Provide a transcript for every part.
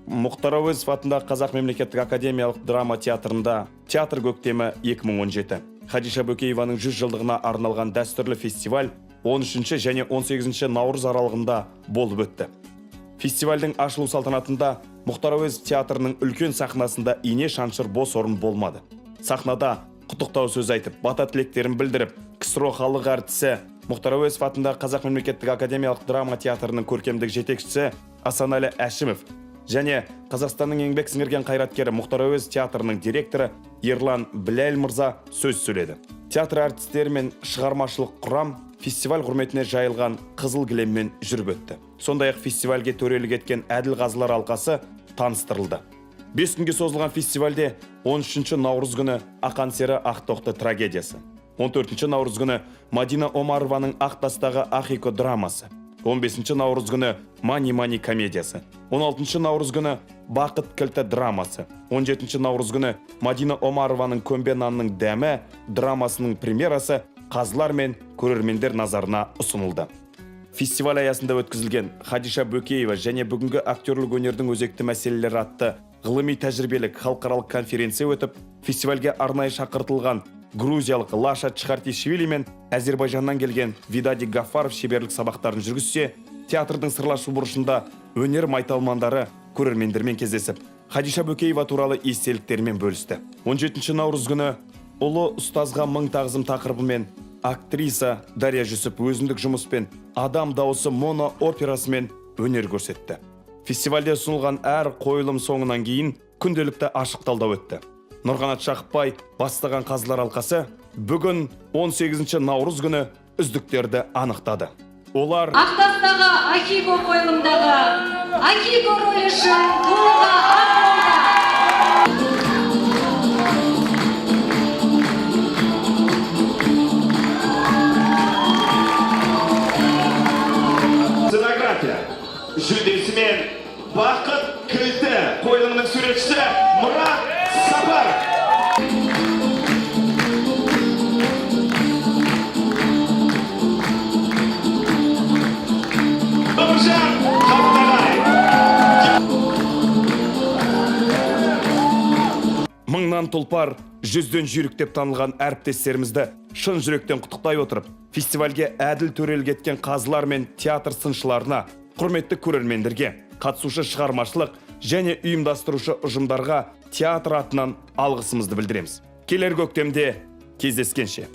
Мұхтар Әуезов атындағы Қазақ мемлекеттік академиялық драма театрында театр көктемі 2017. Хадиша Бөкееваның 100 жылдығына арналған дәстүрлі фестиваль 13 және 18 наурыз аралығында болып өтті. Фестивальдің ашылу салтанатында Мұхтар Әуезов театрының үлкен сахнасында ине шаншыр бос орын болмады. Сахнада құттықтау сөз айтып, бата тілектерін білдіріп, КСРО халық әртісі Мұхтар Әуезов атындағы Қазақ мемлекеттік академиялық драма театрының көркемдік жетекшісі Асанәлі Әшімов және Қазақстанның еңбек сіңірген қайраткері Мұхтар Әуезов театрының директоры Ерлан Біләл мырза сөз сөйледі. Театр әртістері мен шығармашылық құрам фестиваль құрметіне жайылған қызыл кілеммен жүріп өтті. Сондай-ақ фестивальге төрелік еткен әділ қазылар алқасы таныстырылды. 5 күнге созылған фестивальде 13 наурыз күні Ақан сері Ақтоқты трагедиясы, 14 наурыз күні Мадина Омарованың Ақтастағы Ахико драмасы, 15 наурыз күні Мани-Мани комедиясы, 16 наурыз күні Бақыт кілті драмасы, 17 наурыз күні Мадина Омарованың Көмбе нанның дәмі драмасының премьерасы қазылар мен көрермендер назарына ұсынылды. Фестиваль аясында өткізілген Хадиша Бөкеева және бүгінгі актерлік өнердің өзекті мәселелері атты ғылыми тәжірибелік халықаралық конференция өтіп, фестивальге арнайы шақыртылған грузиялық Лаша Чхартишвили мен Әзербайжаннан келген Видади Гафаров шеберлік сабақтарын жүргізсе, театрдың сырласу бұрышында өнер майталмандары көрермендермен кездесіп, Хадиша Бөкеева туралы естеліктерімен бөлісті. 17 наурыз күні ұлы ұстазға мың тағзым тақырыбымен актриса Дарья Жүсіп өзіндік жұмыспен адам дауысы моно операсымен өнер көрсетті. Фестивальде ұсынылған әр қойылым соңынан кейін күнделікті ашық талдау өтті. Нұрғанат Шақпай бастаған қазылар алқасы бүгін 18 наурыз күні үздіктерді анықтады. Олар Ақтастағы Ахико қойылымдағы Ахико рөлі үшін туға Сценография жүлдесімен Бақыт кілті қойылымының суретшісі Мұрат Сапар. Нұржан Қабдағай. Мыңнан тұлпар, жүзден жүйрік деп танылған әріптестерімізді шын жүректен құттықтай отырып, фестивальге әділ төрелік еткен қазылар мен театр сыншыларына, құрметті көрермендерге, қатысушы шығармашылық және ұйымдастырушы ұжымдарға театр атынан алғысымызды білдіреміз. Келер көктемде кездескенше.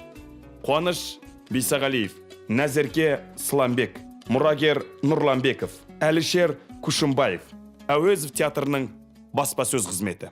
Қуаныш Бисағалиев, Назерке Сламбек, Мұрагер Нұрланбеков, Әлішер Күшімбаев, Әуезов театрының баспасөз қызметі.